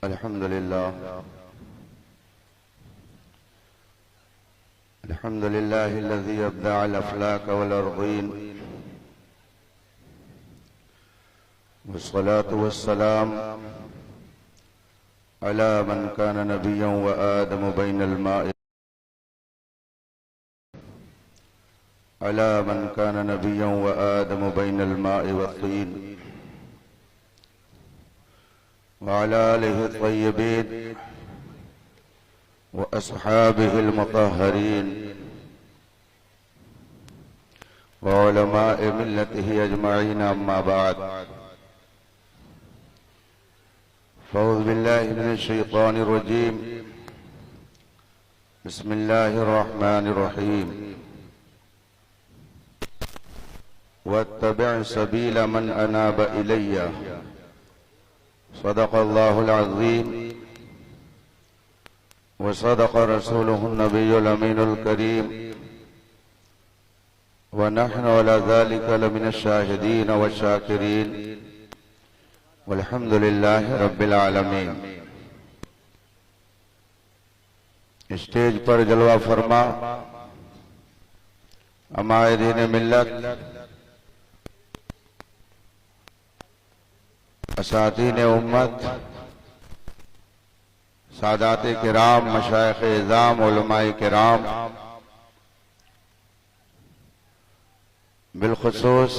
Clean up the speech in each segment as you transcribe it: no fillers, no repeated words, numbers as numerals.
अल्हम्दुलिल्लाह अल्लज़ी अब्दअ अल-अफ़लाक वल-अर्ज़ीन वस्सलातु वस्सलाम अला मन कान नबिय्यन व आदम बैनल माइ अला मन कान नबिय्यन व आदम बैनल माइ वत्तीन व अला आलिहि त्तय्यबीन व अस्हाबिहिल मुतहहरीन व उलमाए मिल्लतिहि अजमईन अम्मा बाद फ़अऊज़ु बिल्लाहि मिनश शैतानिर रजीम बिस्मिल्लाहिर रहमानिर रहीम वत्तबि' सबील मन अनाब इलय्या सदक़ल्लाहुल अज़ीम व सदक़ रसूलुहुन नबियुल अमीनुल करीम व नहनु अला ज़ालिका लमिनश शाहिदीन व शाकिरीन वल्हम्दुलिल्लाहि रब्बिल आलमीन। स्टेज पर जलवा फरमा अमायदीन मिल्लत असातीन उम्मत सादात किराम मशाइख इज़ाम उलमाए किराम बिलखुसूस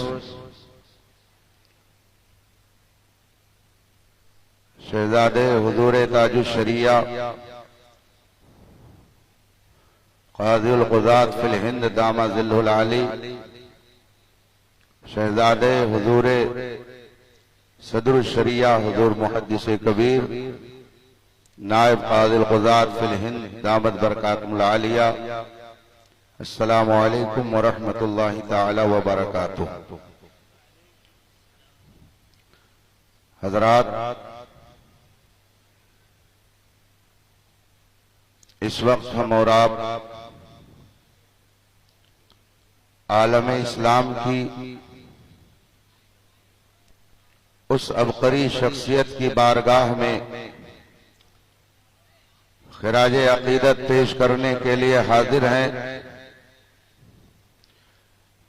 शहजादे हुजूर ताजुश शरिया क़ाज़ीउल क़ुज़ात फिल हिंद दामा ज़िल्लुल आली शहजादे हुजूर सदरुल शरिया हुजूर मुहद्दिस कबीर नायब क़ाज़ीउल क़ुज़ात फिल हिंद दामत बरकातुहुल आलिया अस्सलामु अलैकुम व रहमतुल्लाहि तआला व बरकातुहू। हज़रात, इस वक्त हम और आप आलम इस्लाम की उस अबकरी शख्सियत की बारगाह में खिराज अकीदत पेश करने के लिए हाजिर हैं,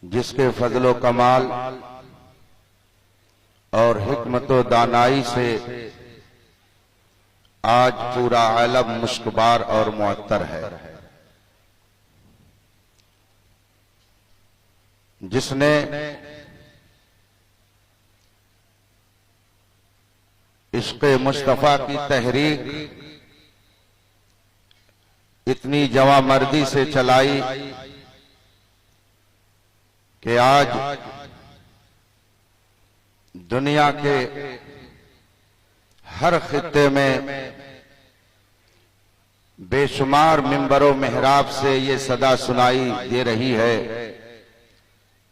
जिसके फजलो कमाल और हिकमत व दानाई से आज पूरा आलम मुश्कबार और मुअत्तर है, जिसने इश्क़े मुस्तफ़ा की तहरीक इतनी जवामर्दी से चलाई कि आज दुनिया के हर खित्ते में बेशुमार मिंबरों मेहराब से ये सदा सुनाई दे रही है,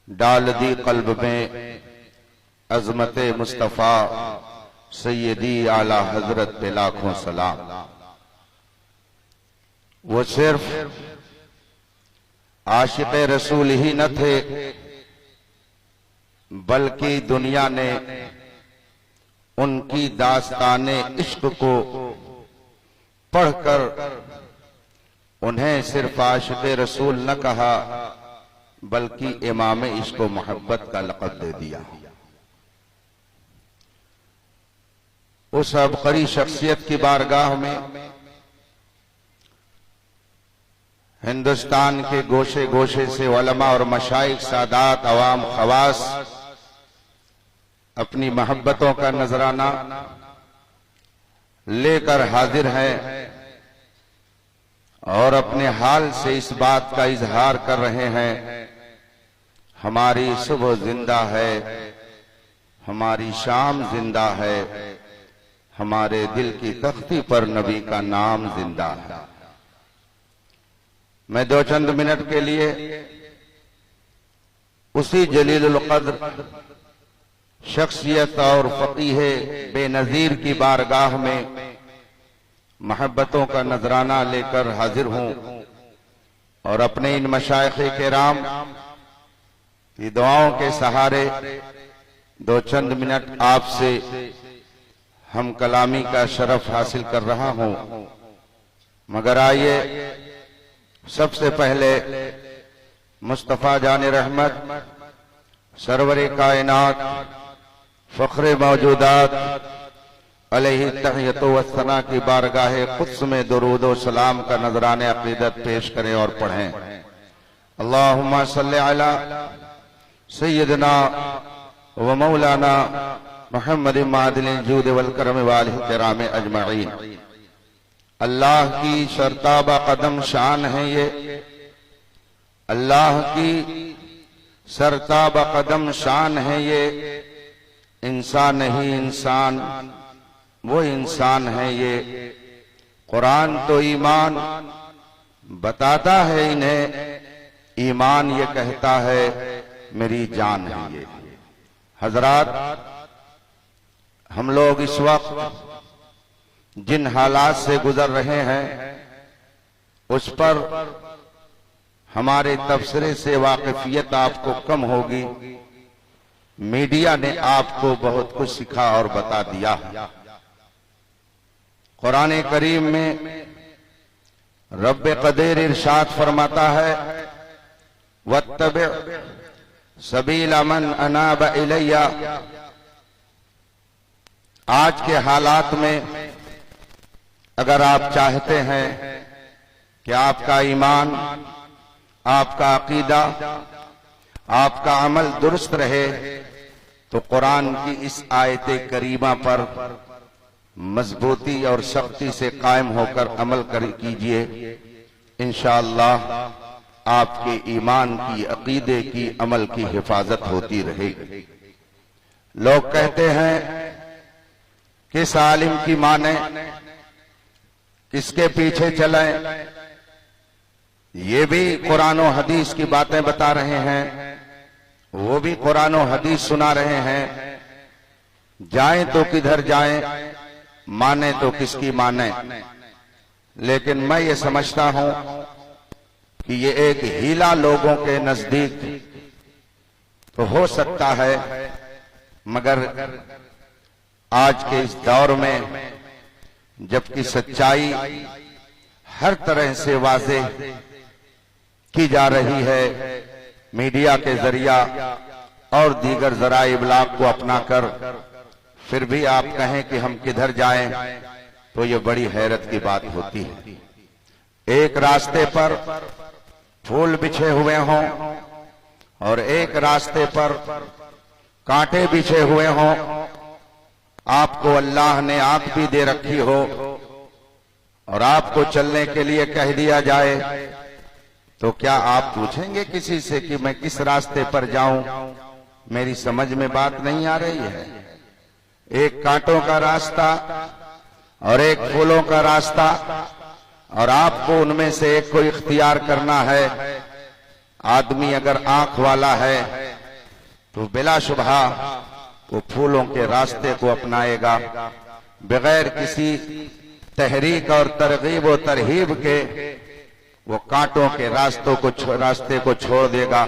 डाल दी कल्ब में अज़मत मुस्तफ़ा सैयदी आला हजरत पे लाखों सलाम। वो सिर्फ आशिक़ रसूल ही न थे, बल्कि दुनिया ने उनकी दास्ताने इश्क को पढ़कर उन्हें सिर्फ आशिक़ रसूल न कहा, बल्कि इमाम इश्क व मोहब्बत का लक़ब दे दिया। उस अबकरी शख्सियत की बारगाह में हिंदुस्तान के गोशे गोशे से उलमा और मशाइख सादात अवाम खवास अपनी मोहब्बतों का नजराना लेकर हाजिर हैं और अपने हाल से इस बात का इजहार कर रहे हैं, हमारी सुबह जिंदा है, हमारी शाम जिंदा है, हमारे दिल की तख्ती पर नबी का नाम जिंदा है। मैं दो चंद मिनट के लिए उसी जलीलुल क़द्र शख्सियत और फ़क़ीह बेनज़ीर की बारगाह में मोहब्बतों का नजराना लेकर हाजिर हूं और अपने इन मशाइख़ किराम की दुआओं के सहारे दो चंद मिनट आपसे हम कलामी का शरफ हासिल कर रहा हूं, मगर आइए सबसे पहले मुस्तफ़ा जान रहमत सरवरे कायनात फ़ख्रे मौजूदात अलैहि तहियतो व सना की बारगाहे कुद्स में दुरूद व सलाम का नजराने अक़ीदत पेश करें और पढ़ें। अल्लाहुम्मा सल्लि अला सय्यदना व मौलाना मुहम्मद मादिल जूद वल करम वालिहि किराम अजमईन। अल्लाह की शर्ताबा कदम शान है ये, अल्लाह की सरताबा कदम शान है ये, इंसान नहीं इंसान वो इंसान है ये। कुरान तो ईमान बताता है इन्हें, ईमान ये कहता है मेरी जान है ये। हजरात, हम लोग इस वक्त जिन हालात से गुजर रहे हैं उस पर हमारे तबसरे से वाकिफियत आपको कम होगी। मीडिया ने आपको बहुत कुछ सिखा और बता दिया। कुरान करीम में रब कदीर इरशाद फरमाता है, वत्तबि सबीला मन अनाब इलैया। आज के हालात में अगर आप चाहते हैं कि आपका ईमान, आपका अकीदा, आपका अमल दुरुस्त रहे तो कुरान की इस आयत करीमा पर मजबूती और सख्ती से कायम होकर अमल कीजिए। इंशाअल्लाह आपके ईमान की, अकीदे की, अमल की हिफाजत होती रहेगी। लोग कहते हैं किस आलिम की माने, किसके पीछे चलें। ये भी कुरान और हदीस की बातें बता रहे हैं, वो भी कुरान और हदीस सुना रहे हैं। जाएं तो किधर जाएं, माने तो किसकी माने। लेकिन मैं ये समझता हूं कि ये एक हीला लोगों के नजदीक तो हो सकता है, मगर आज के इस दौर में जबकि सच्चाई हर तरह से वाज़ेह की जा रही है, मीडिया के जरिया और दीगर ज़राए इब्लाग को अपनाकर, फिर भी आप कहें कि हम किधर जाएं तो ये बड़ी हैरत की बात होती है। एक रास्ते पर फूल बिछे हुए हों और एक रास्ते पर कांटे बिछे हुए हों, आपको अल्लाह ने आंख भी दे रखी हो और आपको चलने के लिए कह दिया जाए तो क्या आप पूछेंगे किसी से कि मैं किस रास्ते पर जाऊं? मेरी समझ में बात नहीं आ रही है। एक कांटों का रास्ता और एक फूलों का रास्ता, और आपको उनमें से एक को इख्तियार करना है। आदमी अगर आंख वाला है तो बिलाशुबहा वो फूलों के रास्ते को अपनाएगा, बगैर किसी तहरीक और तरगीब और तरहीब के वो कांटों के रास्ते को छोड़ देगा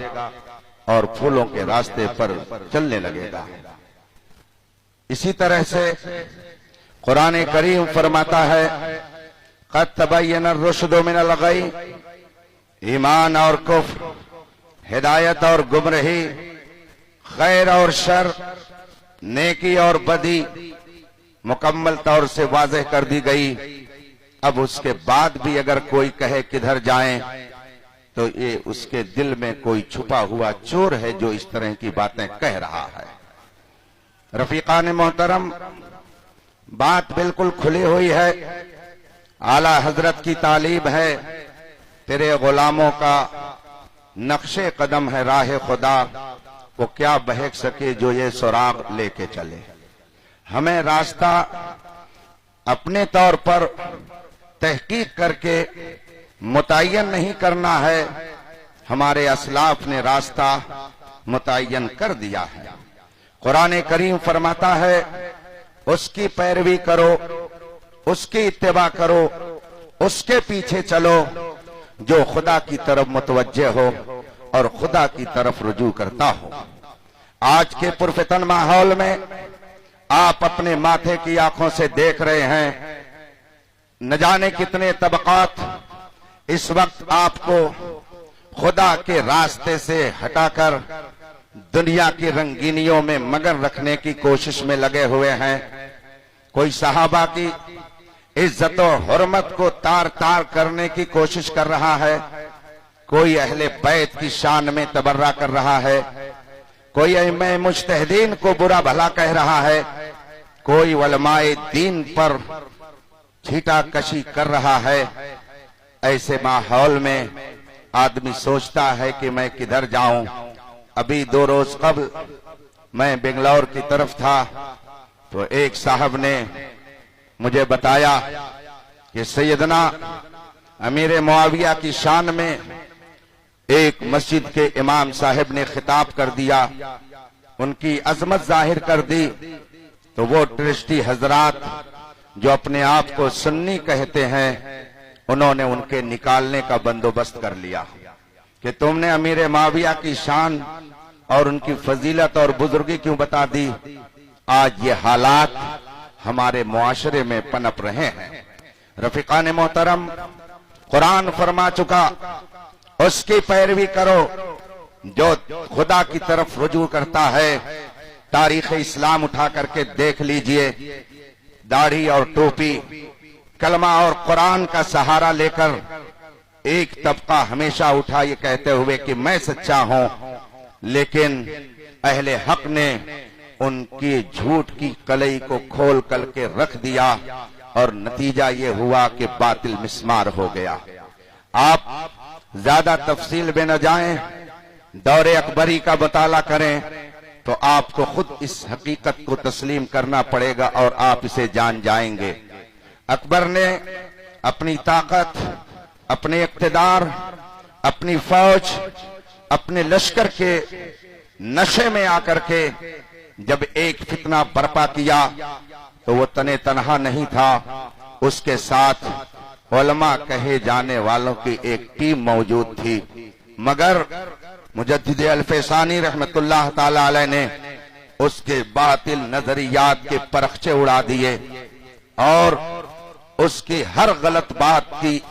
और फूलों के रास्ते पर चलने लगेगा। इसी तरह से कुरान करीम फरमाता है, क़द तबय्यन ar-रुश्दु मिनल गय। ईमान और कुफ्र, हिदायत और गुमराही, खैर और शर, नेकी और बदी मुकम्मल तौर से वाज़ेह कर दी गई। अब उसके बाद भी अगर कोई कहे किधर जाएं तो ये उसके दिल में कोई छुपा हुआ चोर है जो इस तरह की बातें कह रहा है। रफीकान मोहतरम, बात बिल्कुल खुली हुई है। आला हजरत की तालीब है, तेरे गुलामों का नक्शे कदम है राह खुदा, वो क्या बहक सके जो ये सुराग लेके चले। हमें रास्ता अपने तौर पर तहकीक करके मुतय्यन नहीं करना है, हमारे असलाफ ने रास्ता मुतय्यन कर दिया है। कुरान करीम फरमाता है, उसकी पैरवी करो, उसकी इत्तिबा करो, उसके पीछे चलो जो खुदा की तरफ मुतवज्जे हो और खुदा की तरफ रुजू करता हो। आज के पुरफितन माहौल में आप अपने माथे की आंखों से देख रहे हैं, न जाने कितने तबकात इस वक्त आपको खुदा के रास्ते से हटाकर दुनिया की रंगीनियों में मगन रखने की कोशिश में लगे हुए हैं। कोई सहाबा की इज्जत और हुर्मत को तार तार करने की कोशिश कर रहा है, कोई अहले बैत की शान में तबर्रा कर रहा है, कोई अइम्मा मुज्तहिदीन को बुरा भला कह रहा है, कोई उलमाए दीन पर छीटाकशी कर रहा है। ऐसे माहौल में आदमी सोचता है कि मैं किधर जाऊं। अभी 2 रोज कबल मैं बेंगलौर की तरफ था तो एक साहब ने मुझे बताया कि सैयदना अमीर मुआविया की शान में एक मस्जिद के इमाम साहब ने खिताब कर दिया, उनकी अजमत जाहिर कर दी। तो वो ट्रस्टी हजरात जो अपने आप को सुन्नी कहते हैं, उन्होंने उनके निकालने का बंदोबस्त कर लिया कि तुमने अमीर मुआविया की शान और उनकी फजीलत और बुजुर्गी क्यों बता दी। आज ये हालात हमारे मुआशरे में पनप रहे हैं। रफीकान मोहतरम, कुरान फरमा चुका, उसकी पैरवी करो जो खुदा की तरफ रुजू करता है। तारीख इस्लाम उठा करके देख लीजिए, दाढ़ी और टोपी, कलमा और कुरान का सहारा लेकर एक तबका हमेशा उठा ये कहते हुए कि मैं सच्चा हूं, लेकिन अहले हक ने उनकी झूठ की कलई को खोल करके रख दिया और नतीजा ये हुआ कि बातिल मिस्मार हो गया। आप ज्यादा तफसील में न जाएं, दौरे अकबरी का मुताला करें तो आपको खुद इस हकीकत को तस्लीम करना पड़ेगा और आप इसे जान जाएंगे। अकबर ने अपनी ताकत, अपने इक्तदार, अपनी फौज, अपने लश्कर के नशे में आकर के जब एक फितना बर्पा किया तो वो तने तनहा नहीं था, उसके साथ उलमा कहे जाने वालों की एक टीम मौजूद थी। मगर मुजद्दिद अल-फैसानी रहमतुल्लाह ताला अलैह ने उसके बातिल नजरियात के परखचे उड़ा दिए और उसकी हर गलत बात की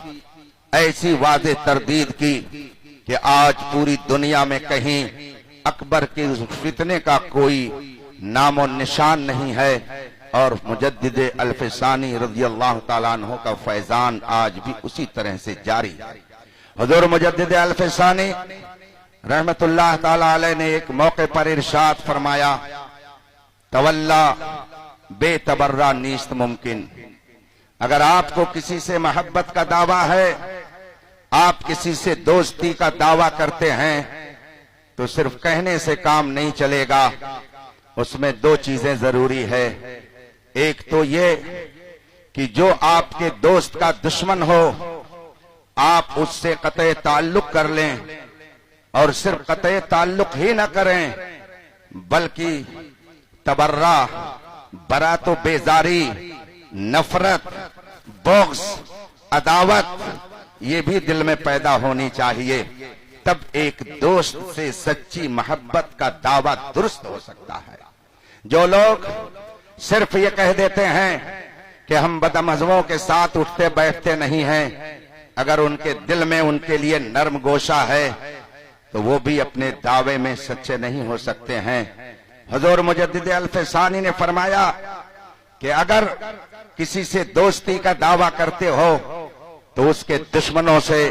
ऐसी वाज़े तरदीद की कि आज पूरी दुनिया में कहीं अकबर के उस फितने का कोई नामो निशान नहीं है और मुजद्दिद अल-फैसानी रज़ियल्लाहु ताला अन्हु का फैजान आज भी उसी तरह से जारी है। हुज़ूर मुजद्दिद अल-फैसानी रहमतुल्लाह ताला अलैह ने एक मौके पर इरशाद फरमाया, तवल्ला बेतबर्रा नीस्त मुमकिन। अगर आपको किसी से मोहब्बत का दावा है, आप किसी से दोस्ती का दावा करते हैं, तो सिर्फ कहने से काम नहीं चलेगा, उसमें 2 चीजें जरूरी है। एक तो ये कि जो आपके दोस्त का दुश्मन हो, आप उससे कतई ताल्लुक कर लें और सिर्फ कतई ताल्लुक ही न करें बल्कि तबर्रा, बरा तो बेजारी, नफरत, बोग्स, अदावत ये भी दिल में पैदा होनी चाहिए। तब एक दोस्त से सच्ची मोहब्बत का दावा दुरुस्त हो सकता है। जो लोग सिर्फ ये कह देते हैं कि हम बदमज़हबों के साथ उठते बैठते नहीं हैं, अगर उनके दिल में उनके लिए नरम गोशा है तो वो भी अपने दावे में सच्चे नहीं हो सकते हैं। हुज़ूर मुजद्दिद अल-फैसानी ने फरमाया कि अगर किसी से दोस्ती का दावा करते हो तो उसके दुश्मनों से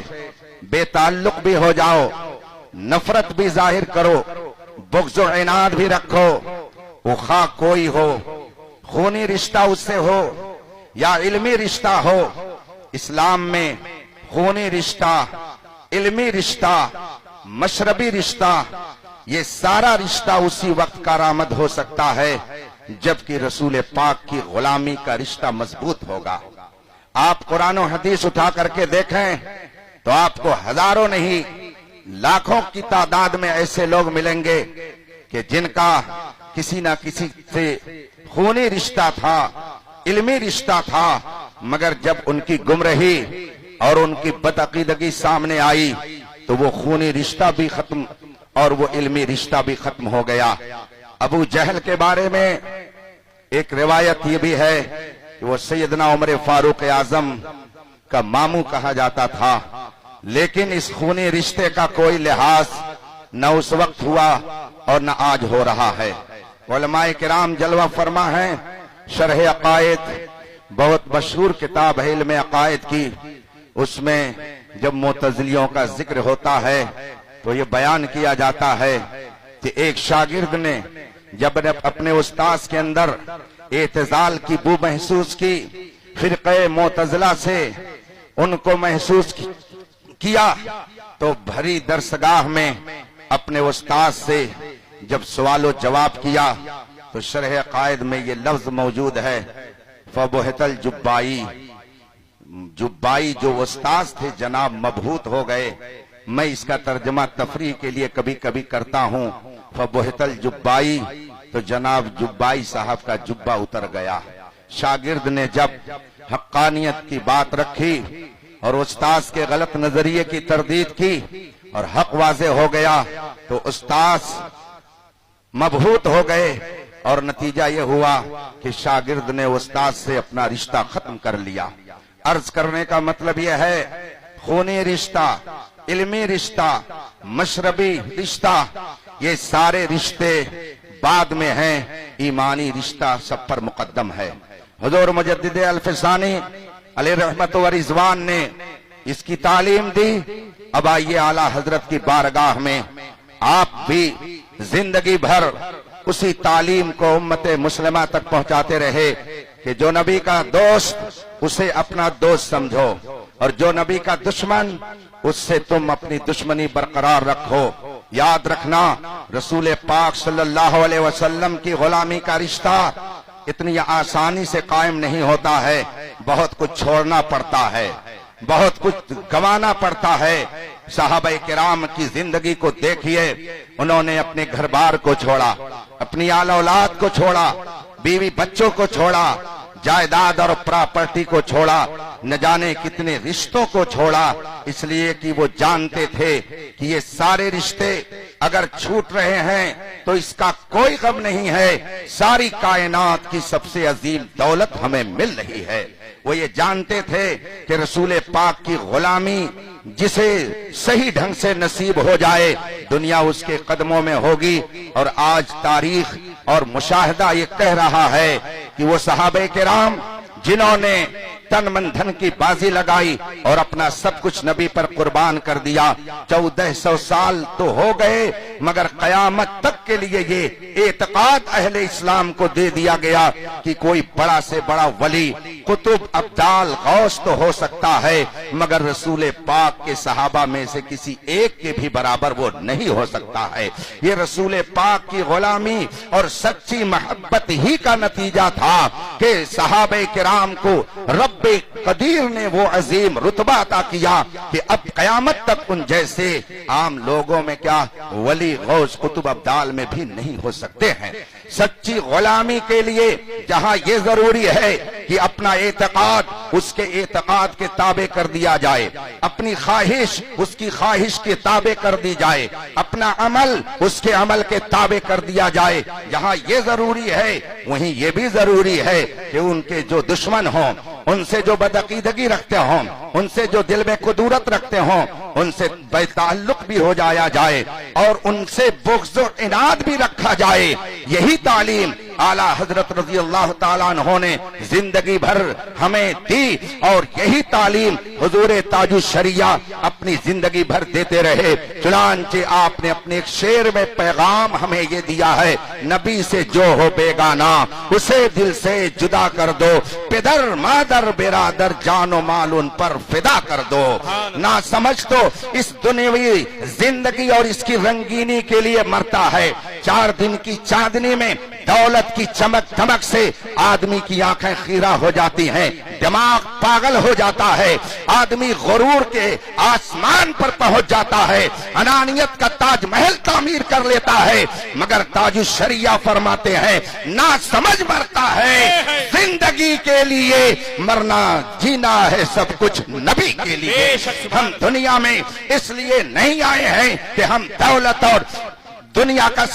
बेताल्लुक भी हो जाओ, नफरत भी जाहिर करो, बुग़्ज़ और इनाद भी रखो, वो खा कोई हो, खूनी रिश्ता उससे हो या इल्मी रिश्ता हो। इस्लाम में खूनी रिश्ता, इल्मी रिश्ता, मशरबी रिश्ता, ये सारा रिश्ता उसी वक्त कारामद हो सकता है जबकि रसूल पाक की गुलामी का रिश्ता मजबूत होगा। आप कुरान और हदीस उठा करके देखें तो आपको हजारों नहीं लाखों की तादाद में ऐसे लोग मिलेंगे कि जिनका किसी ना किसी से खूनी रिश्ता था, इल्मी रिश्ता था, मगर जब उनकी गुमराही और उनकी बदअकीदगी सामने आई तो वो खूनी रिश्ता भी खत्म और वो इल्मी रिश्ता भी खत्म हो गया। अबू जहल के बारे में एक रिवायत ये भी है कि वो सैयदना उमर फारूक आजम का मामू कहा जाता था, लेकिन इस खूनी रिश्ते का कोई लिहाज न उस वक्त हुआ और न आज हो रहा है। उलमाए किराम जलवा फरमा है। शरह अकायद बहुत मशहूर किताब है इल्म अकायद की, उसमें जब मुतज़िलियों का जिक्र होता है तो ये बयान किया जाता है कि एक शागिर्द ने जब अपने उस्ताद के अंदर एतजाल की बू महसूस की, फिरक़े मुतज़िला से उनको महसूस किया, तो भरी दरसगाह में अपने उस्ताद से जब सवालो जवाब किया तो शरह अकायद में ये लफ्ज मौजूद है, फबुहतल जुब्बाई। जुब्बाई जो उस्ताद थे जनाब मबहूत हो गए। मैं इसका तर्जमा तफरीह के लिए कभी कभी करता हूँ, फबुहतल जुब्बाई, तो जनाब जुब्बाई साहब का जुब्बा उतर गया। शागिर्द ने जब हक्कानियत की बात रखी और उस्ताद के गलत नजरिए की तरदीद की और हक वाज़े हो गया तो उस्ताद मबहूत हो गए और नतीजा यह हुआ कि शागिर्द ने उस्ताद से अपना रिश्ता खत्म कर लिया। अर्ज करने का मतलब यह है, खूनी रिश्ता, इल्मी रिश्ता, मशरबी रिश्ता, ये सारे रिश्ते बाद में हैं, ईमानी रिश्ता सब पर मुकद्दम है। हुजूर मुजद्दिद अल्फसानी अलैहि रहमत व रिज़वान ने इसकी तालीम दी। अब आइए आला हजरत की बारगाह में आप भी जिंदगी भर उसी तालीम को उम्मत मुस्लिमा तक पहुंचाते रहे कि जो नबी का दोस्त उसे अपना दोस्त समझो और जो नबी का दुश्मन उससे तुम अपनी दुश्मनी बरकरार रखो। याद रखना, रसूल पाक सल्लल्लाहु अलैहि वसल्लम की गुलामी का रिश्ता इतनी आसानी से कायम नहीं होता है। बहुत कुछ छोड़ना पड़ता है, बहुत कुछ गंवाना पड़ता है। सहाबाए किराम की जिंदगी को देखिए, उन्होंने अपने घर बार को छोड़ा, अपनी आला औलाद को छोड़ा, बीवी बच्चों को छोड़ा, जायदाद और प्रॉपर्टी को छोड़ा, न जाने कितने रिश्तों को छोड़ा, इसलिए कि वो जानते थे कि ये सारे रिश्ते अगर छूट रहे हैं तो इसका कोई गम नहीं है। सारी कायनात की सबसे अजीम दौलत हमें मिल रही है। वो ये जानते थे कि रसूल पाक की गुलामी जिसे सही ढंग से नसीब हो जाए दुनिया उसके कदमों में होगी। और आज तारीख और मुशाहिदा ये कह रहा है कि वो सहाबे किराम जिन्होंने तन मन धन की बाजी लगाई और अपना सब कुछ नबी पर कुर्बान कर दिया, 1400 साल तो हो गए मगर कयामत तक के लिए ये एतकाद अहले इस्लाम को दे दिया गया कि कोई बड़ा से बड़ा वली, कुतुब, अब्दाल, गौस तो हो सकता है मगर रसूल पाक के सहाबा में से किसी एक के भी बराबर वो नहीं हो सकता है। ये रसूल पाक की गुलामी और सच्ची मोहब्बत ही का नतीजा था कि सहाबे किराम को रब्बे कदीर ने वो अजीम रुतबा अता किया कि अब कयामत तक उन जैसे आम लोगों में क्या वली, गौस, कुतुब, अब्दाल में भी नहीं हो सकते हैं। सच्ची गुलामी के लिए जहां ये जरूरी है कि अपना एतकाद उसके एतकाद के ताबे कर दिया जाए, अपनी ख्वाहिश उसकी ख्वाहिश के ताबे कर दी जाए, अपना अमल उसके अमल के ताबे कर दिया जाए, जहां ये जरूरी है वहीं ये भी जरूरी है कि उनके जो दुश्मन हों, उनसे जो बदअकीदगी रखते हों, उनसे जो दिल में कुदूरत रखते हों, उनसे बेताल्लुक भी हो जाया जाए और उनसे बुग़्ज़ और इनाद भी रखा जाए। यही तालीम आला हजरत रज़ी अल्लाह ताला अन्हु ने जिंदगी भर हमें दी और यही तालीम हुजूर ताजुश शरिया अपनी जिंदगी भर देते रहे। चुनांचे आपने अपने एक शेर में पैगाम हमें ये दिया है, नबी से जो हो बेगाना उसे दिल से जुदा कर दो, पिदर मादर बिरादर जानो माल उन पर फिदा कर दो। ना समझ तो इस दुनियावी जिंदगी और इसकी रंगीनी के लिए मरता है। 4 दिन की चांदनी में दौलत की चमक धमक से आदमी की आंखें खीरा हो जाती हैं, दिमाग पागल हो जाता है, आदमी गुरूर के आसमान पर पहुंच जाता है, अनानियत का ताजमहल तामीर कर लेता है। मगर ताजुश शरिया फरमाते हैं ना समझ मरता है, जिंदगी के लिए मरना जीना है सब कुछ नबी के लिए। हम दुनिया में इसलिए नहीं आए हैं कि हम दौलत और दुनिया का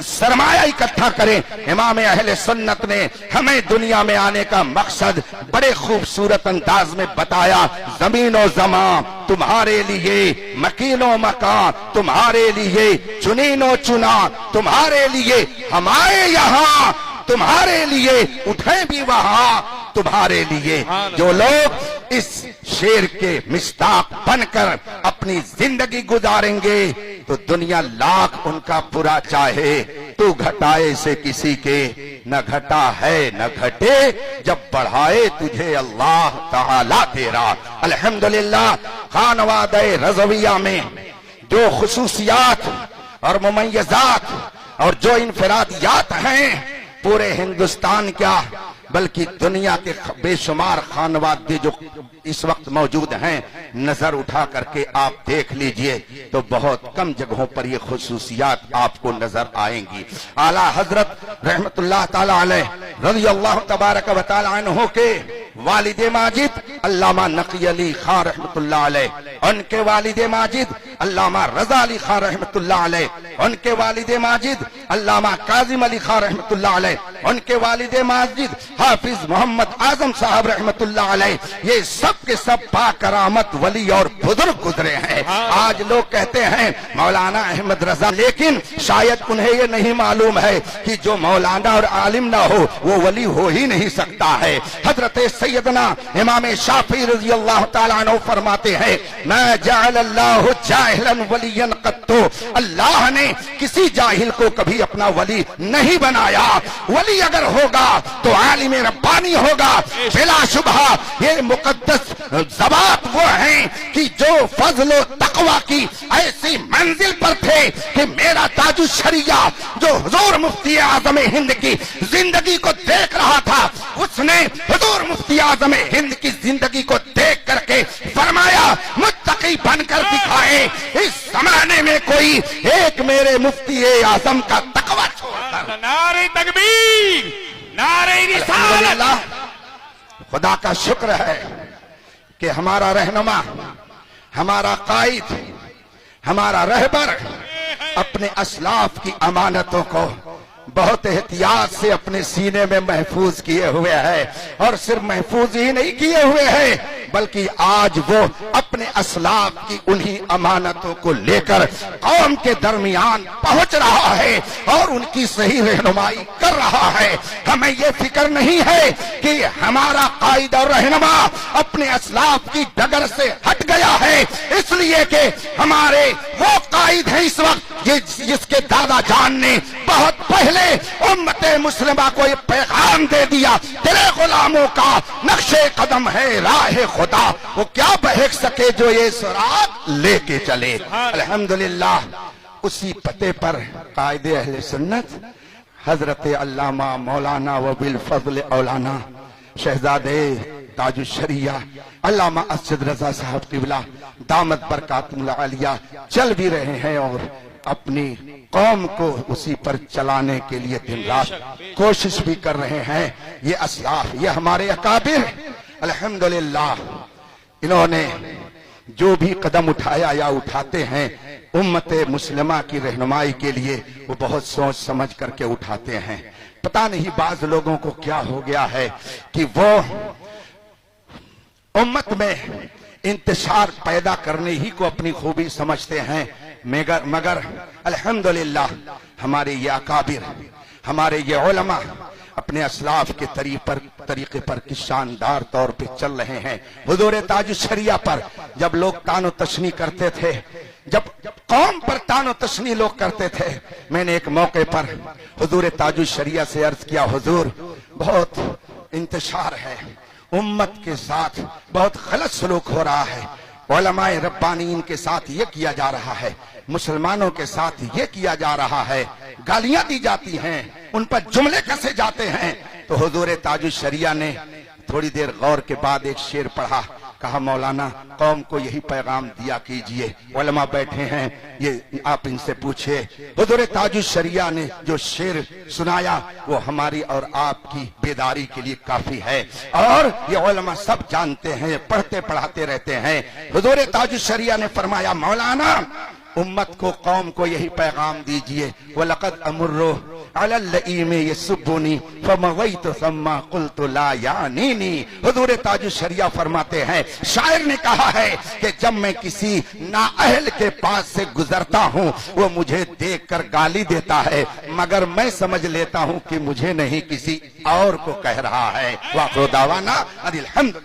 सरमाया इकट्ठा करें। इमाम अहले सुन्नत ने हमें दुनिया में आने का मकसद बड़े खूबसूरत अंदाज में बताया। जमीन और जमा तुम्हारे लिए, मकीनो मकान तुम्हारे लिए, चुनीनो चुना तुम्हारे लिए, हमारे यहाँ तुम्हारे लिए, उठे भी वहां तुम्हारे लिए। जो लोग इस शेर के मिस्ताक बनकर अपनी जिंदगी गुजारेंगे तो दुनिया लाख उनका बुरा चाहे, तू घटाए से किसी के न घटा है न घटे, जब बढ़ाए तुझे अल्लाह ताला तेरा। अल्हम्दुलिल्लाह खानवादे रज़विया में जो खुसूसियात और मुमय्यज़ात और जो इनफरादियात हैं, पूरे हिंदुस्तान क्या बल्कि दुनिया के बेशुमार खानवादे जो इस वक्त मौजूद हैं, नजर उठा करके आप देख लीजिए तो बहुत कम जगहों पर ये खुसूसियात आपको नजर आएंगी। आला हजरत रहमतुल्लाह ताला अलैह रज़ियल्लाहु तबारक व तआला अन्हु के वालिदे माजिद अल्लामा नकी अली खान रहमतुल्लाह अलैह, उनके वालिदे माजिद अल्लामा रजा अली खान रहमतुल्लाह अलैह, उनके वालिदे माजिद अल्लामा काजिम अली खान रहमतुल्लाह अलैह, उनके वालिदे माजिद हाफिज मोहम्मद आजम साहब रहमतुल्लाह अलैह, ये सब के सब बाकरामत वली और बुजुर्ग गुजरे हैं। आज लोग कहते हैं मौलाना अहमद रजा, लेकिन शायद उन्हें ये नहीं मालूम है कि जो मौलाना और आलिम ना हो वो वली हो ही नहीं सकता है। हजरत सैयदना इमाम शाफी रज़ी अल्लाह ताला अन्हु फरमाते हैं, मैं जअलल्लाहु जाहिलन वलियन कत्तो, अल्लाह ने किसी जाहिल को कभी अपना वली नहीं बनाया। वली अगर होगा तो आलिम रब्बानी होगा बिला शुबहा। ये मुकद्दस ज़बात वो हैं कि जो फज़्ल तक़वा की ऐसी मंजिल पर थे कि मेरा ताजुश शरिया जो हुजूर मुफ्ती आज़म हिंद की जिंदगी को देख रहा था, उसने हुजूर मुफ्ती आज़म हिंद की जिंदगी को देख करके फरमाया मुत्तकी बनकर दिखाए इस जमाने में कोई एक मेरे मुफ्ती आज़म का तक़वा छोड़कर। नारे तकबीर, नारे रिसालत। खुदा का शुक्र है कि हमारा रहनुमा, हमारा कायद, हमारा रहबर अपने असलाफ की अमानतों को बहुत एहतियात से अपने सीने में महफूज किए हुए है। और सिर्फ महफूज ही नहीं किए हुए है बल्कि आज वो अपने असलाफ की उन्हीं अमानतों को लेकर कौम के दरमियान पहुंच रहा है और उनकी सही रहनुमाई कर रहा है। हमें ये फिक्र नहीं है कि हमारा कायद और रहनुमा अपने असलाफ की डगर से हट गया है, इसलिए कि हमारे वो कायद है इस वक्त जिसके दादा जान ने बहुत पहले उम्मते मुस्लिमा को ये पैगाम दे दिया, तेरे गुलामों का नक्शे कदम है राह खुदा, वो क्या बहक सके जो ये सुराग लेके चले। अल्हम्दुलिल्लाह उसी पते पर कायदे अहले सुन्नत हजरत अल्लामा मौलाना व बिल फज़ल औलाना शहजादे ताजुश शरिया अल्लामा असद रजा साहब किबला दामत बरकातुल आलिया चल भी रहे हैं और अपनी कौम को उसी पर चलाने के लिए दिन रात कोशिश भी कर रहे हैं। ये असलाफ, ये हमारे अकाबिर अल्हम्दुलिल्लाह, इन्होंने जो भी कदम उठाया या उठाते हैं उम्मते मुस्लिमा की रहनुमाई के लिए वो बहुत सोच समझ करके उठाते हैं। पता नहीं बाज लोगों को क्या हो गया है कि वो उम्मत में इंतशार पैदा करने ही को अपनी खूबी समझते हैं, मगर अल्हम्दुलिल्लाह हमारे ये अकाबिर, हमारे ये उलमा अपने असलाफ के तरीके पर किस शानदार तौर पे चल रहे हैं। हुजूर ताजुश शरिया पर जब लोग तानो तशनी करते थे, जब कौम पर तानो तशनी लोग करते थे, मैंने एक मौके पर हुजूर ताजुश शरिया से अर्ज किया, हुजूर बहुत इंतशार है, उम्मत के साथ बहुत गलत सलूक हो रहा है, उलमाए रब्बानीन के साथ ये किया जा रहा है, मुसलमानों के साथ ये किया जा रहा है, गालियां दी जाती हैं, उन पर जुमले कसे जाते हैं। तो हुजूर ताजुश शरिया ने थोड़ी देर गौर के बाद एक शेर पढ़ा, कहा मौलाना कौम को यही पैगाम दिया कीजिए, उलमा बैठे हैं, ये आप इनसे पूछिए। हुजूर ताजुश शरिया ने जो शेर सुनाया वो हमारी और आपकी बेदारी के लिए काफी है और ये उलमा सब जानते हैं, पढ़ते पढ़ाते रहते हैं। हुजूर ताजुश शरिया ने फरमाया, मौलाना उम्मत को, कौम को यही पैगाम दीजिए, वलक़द अमुर्रो अलल लईम यसुब्बुनी फमवैतु सम्मा क़ुल्तु ला यानीनी। हुज़ूर ताजुश शरिया फरमाते हैं, शायर ने कहा है कि जब मैं किसी नाअहल के पास से गुजरता हूँ वो मुझे देखकर गाली देता है, मगर मैं समझ लेता हूँ कि मुझे नहीं किसी और को कह रहा है। वाक़िअ दावाना अनिल हम्द।